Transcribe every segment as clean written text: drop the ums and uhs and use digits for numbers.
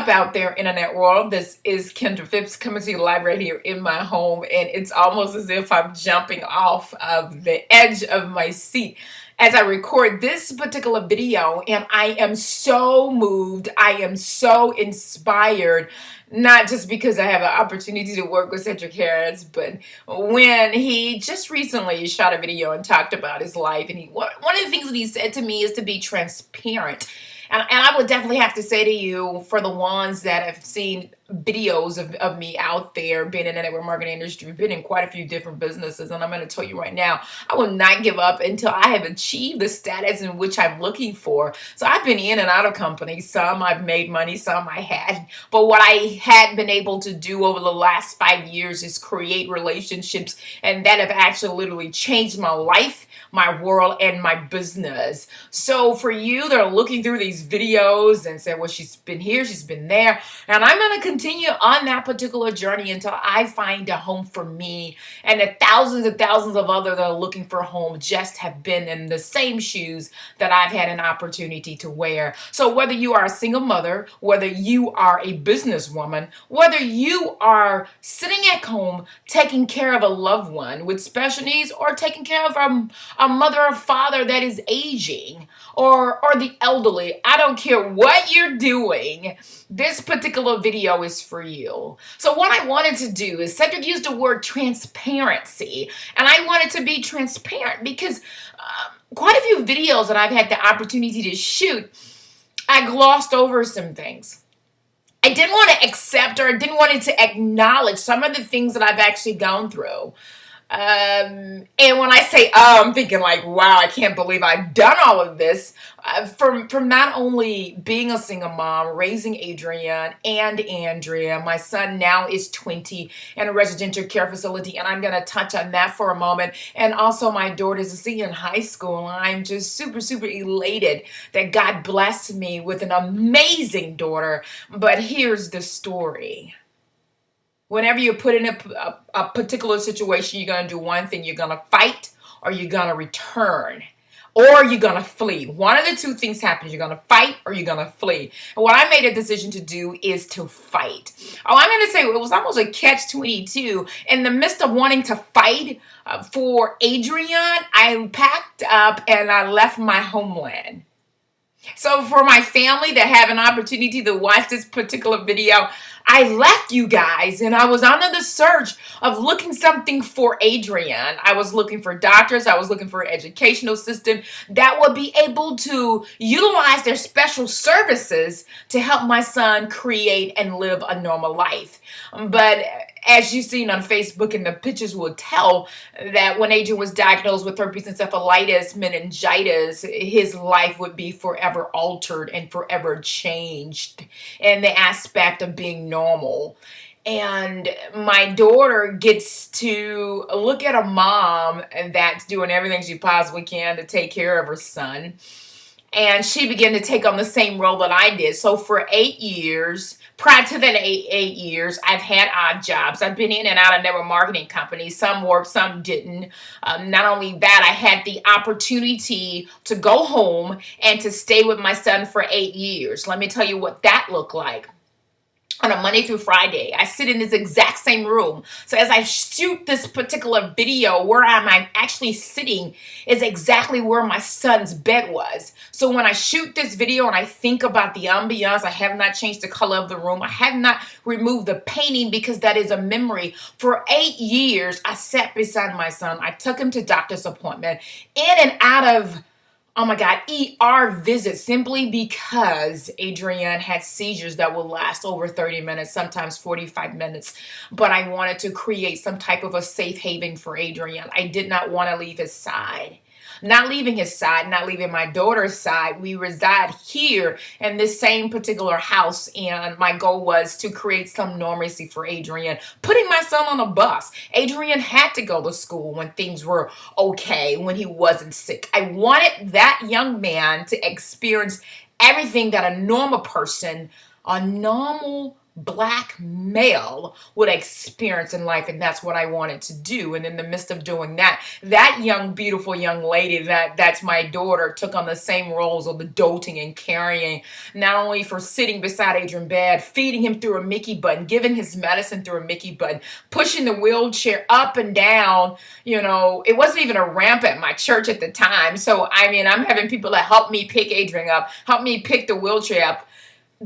up out there, internet world? This is Kendra Fipps coming to you live right here in my home, and it's almost as if I'm jumping off of the edge of my seat as I record this particular video, and I am so moved. I am so inspired, not just because I have an opportunity to work with Cedrick, but when he just recently shot a video and talked about his life, and one of the things that he said to me is to be transparent. And I would definitely have to say to you, for the ones that have seen videos of me out there, being in the network marketing industry, been in quite a few different businesses, and I'm going to tell you right now, I will not give up until I have achieved the status in which I'm looking for. So I've been in and out of companies. Some I've made money, some I had. But what I had been able to do over the last 5 years is create relationships, and that have actually literally changed my life, my world, and my business. So for you that are looking through these videos and say, well, she's been here, she's been there, and I'm going to continue on that particular journey until I find a home for me. And the thousands and thousands of others that are looking for a home just have been in the same shoes that I've had an opportunity to wear. So whether you are a single mother, whether you are a businesswoman, whether you are sitting at home taking care of a loved one with special needs, or taking care of a mother or father that is aging, or the elderly, I don't care what you're doing, this particular video is for you. So what I wanted to do is, Cedrick used the word transparency, and I wanted to be transparent because quite a few videos that I've had the opportunity to shoot, I glossed over some things. I didn't want to accept, or I didn't want to acknowledge some of the things that I've actually gone through. And when I say, I'm thinking like, wow, I can't believe I've done all of this, from not only being a single mom, raising Adrian and Andrea. My son now is 20 in a residential care facility, and I'm going to touch on that for a moment. And also my daughter's a senior in high school, and I'm just super, super elated that God blessed me with an amazing daughter. But here's the story. Whenever you're put in a particular situation, you're going to do one thing. You're going to fight, or you're going to return, or you're going to flee. One of the two things happens. You're going to fight, or you're going to flee. And what I made a decision to do is to fight. Oh, I'm going to say it was almost a catch-22. In the midst of wanting to fight for Adrian, I packed up and I left my homeland. So for my family that have an opportunity to watch this particular video, I left you guys, and I was on the search of looking something for Adrian. I was looking for doctors. I was looking for an educational system that would be able to utilize their special services to help my son create and live a normal life. But as you've seen on Facebook, and the pictures will tell, that when Adrian was diagnosed with herpes encephalitis, meningitis, his life would be forever altered and forever changed in the aspect of being normal. And my daughter gets to look at a mom that's doing everything she possibly can to take care of her son. And she began to take on the same role that I did. So for 8 years, prior to that 8 years, I've had odd jobs. I've been in and out of network marketing companies. Some worked, some didn't. Not only that, I had the opportunity to go home and to stay with my son for 8 years. Let me tell you what that looked like. On a Monday through Friday, I sit in this exact same room. So as I shoot this particular video, where I'm actually sitting is exactly where my son's bed was. So when I shoot this video and I think about the ambiance, I have not changed the color of the room. I have not removed the painting because that is a memory. For 8 years, I sat beside my son. I took him to doctor's appointment, in and out of, oh my God, ER visits, simply because Adrian had seizures that would last over 30 minutes, sometimes 45 minutes. But I wanted to create some type of a safe haven for Adrian. I did not want to leave his side. Not leaving his side, not leaving my daughter's side. We reside here in this same particular house, and my goal was to create some normalcy for Adrian. Putting my son on a bus. Adrian had to go to school when things were okay, when he wasn't sick. I wanted that young man to experience everything that a normal person, a normal black male would experience in life, and that's what I wanted to do. And in the midst of doing that, that young, beautiful young lady that's my daughter took on the same roles of the doting and carrying, not only for sitting beside Adrian bed, feeding him through a Mickey button, giving his medicine through a Mickey button, pushing the wheelchair up and down. It wasn't even a ramp at my church at the time. So, I mean, I'm having people that help me pick Adrian up, help me pick the wheelchair up,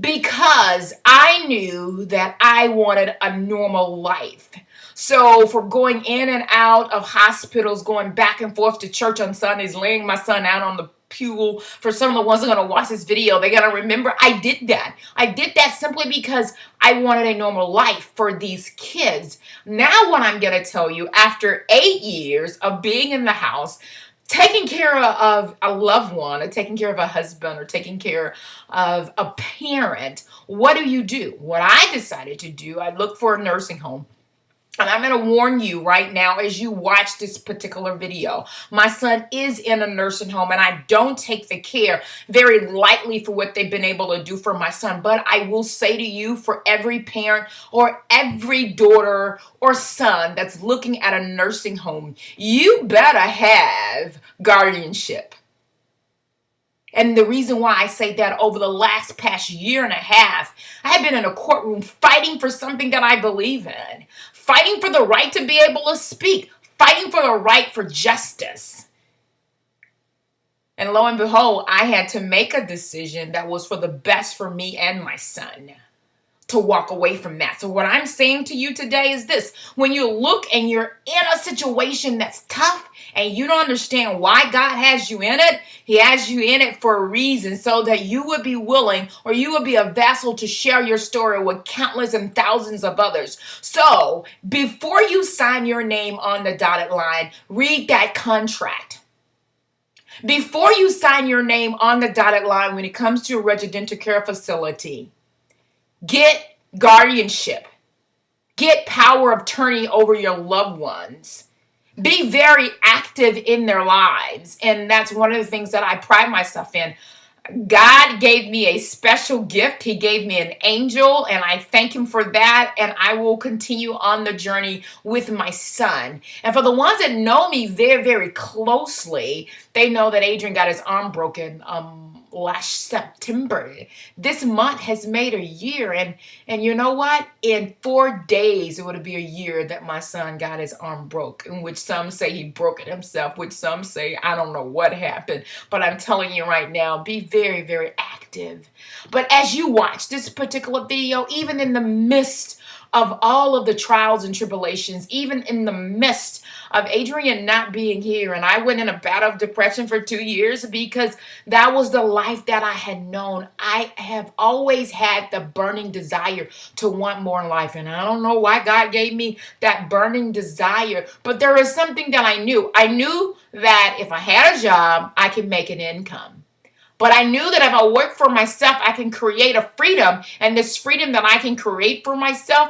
because I knew that I wanted a normal life. So for going in and out of hospitals, going back and forth to church on Sundays, laying my son out on the pew, for some of the ones that are going to watch this video, they got to remember I did that. I did that simply because I wanted a normal life for these kids. Now what I'm going to tell you, after 8 years of being in the house, taking care of a loved one, or taking care of a husband, or taking care of a parent, what do? What I decided to do, I looked for a nursing home. And I'm going to warn you right now as you watch this particular video. My son is in a nursing home, and I don't take the care very lightly for what they've been able to do for my son. But I will say to you, for every parent or every daughter or son that's looking at a nursing home, you better have guardianship. And the reason why I say that, over the past year and a half, I have been in a courtroom fighting for something that I believe in, fighting for the right to be able to speak, fighting for the right for justice. And lo and behold, I had to make a decision that was for the best for me and my son, to walk away from that. So what I'm saying to you today is this: when you look and you're in a situation that's tough and you don't understand why God has you in it, He has you in it for a reason, so that you would be willing, or you would be a vessel to share your story with countless and thousands of others. So before you sign your name on the dotted line, read that contract. Before you sign your name on the dotted line when it comes to a residential care facility, get guardianship. Get power of attorney over your loved ones. Be very active in their lives. And that's one of the things that I pride myself in. God gave me a special gift. He gave me an angel, and I thank Him for that. And I will continue on the journey with my son. And for the ones that know me very, very closely, they know that Adrian got his arm broken last September. This month has made a year, and you know what? In 4 days, it would be a year that my son got his arm broke, in which some say he broke it himself, which some say I don't know what happened. But I'm telling you right now, be very, very active. But as you watch this particular video, even in the midst of all of the trials and tribulations, even in the midst of Adrian not being here, and I went in a battle of depression for 2 years because that was the life that I had known. I have always had the burning desire to want more in life, and I don't know why God gave me that burning desire, but there is something that I knew. I knew that if I had a job, I could make an income. But I knew that if I worked for myself, I can create a freedom, and this freedom that I can create for myself,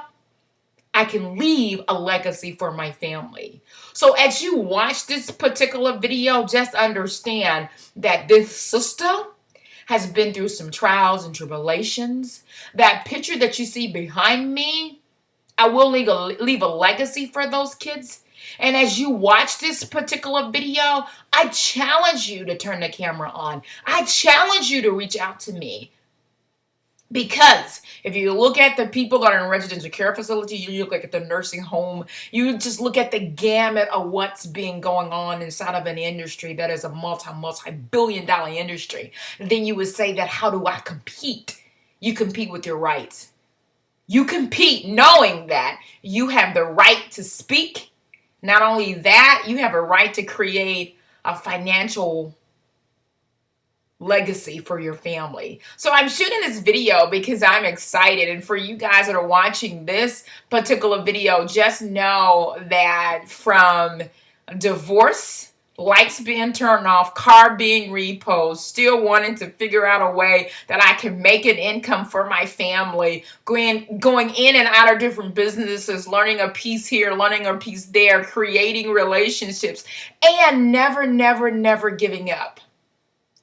I can leave a legacy for my family. So as you watch this particular video, just understand that this sister has been through some trials and tribulations. That picture that you see behind me, I will leave a legacy for those kids. And as you watch this particular video, I challenge you to turn the camera on. I challenge you to reach out to me. Because if you look at the people that are in residential care facilities, you look at the nursing home, you just look at the gamut of what's being going on inside of an industry that is a multi-billion-dollar industry. And then you would say that, how do I compete? You compete with your rights. You compete knowing that you have the right to speak. Not only that, you have a right to create a financial legacy for your family. So I'm shooting this video because I'm excited. And for you guys that are watching this particular video, just know that from divorce, lights being turned off, car being repoed, still wanting to figure out a way that I can make an income for my family, going in and out of different businesses, learning a piece here, learning a piece there, creating relationships, and never giving up.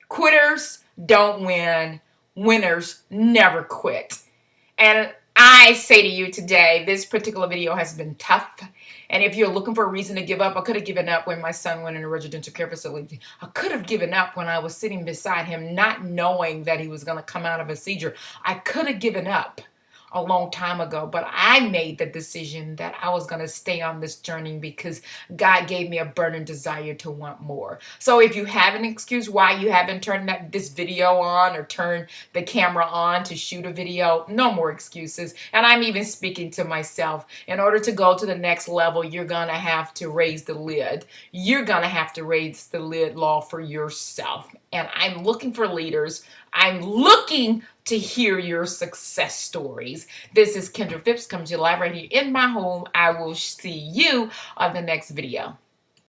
Quitters don't win. Winners never quit. And I I say to you today, this particular video has been tough. And if you're looking for a reason to give up, I could have given up when my son went in a residential care facility. I could have given up when I was sitting beside him, not knowing that he was going to come out of a seizure. I could have given up a long time ago, but I made the decision that I was going to stay on this journey because God gave me a burning desire to want more. So if you have an excuse why you haven't turned this video on or turned the camera on to shoot a video, no more excuses. And I'm even speaking to myself. In order to go to the next level, you're going to have to raise the lid. You're going to have to raise the lid, law, for yourself. And I'm looking for leaders. I'm looking to hear your success stories. This is Kendra Fipps, coming to you live right here in my home. I will see you on the next video.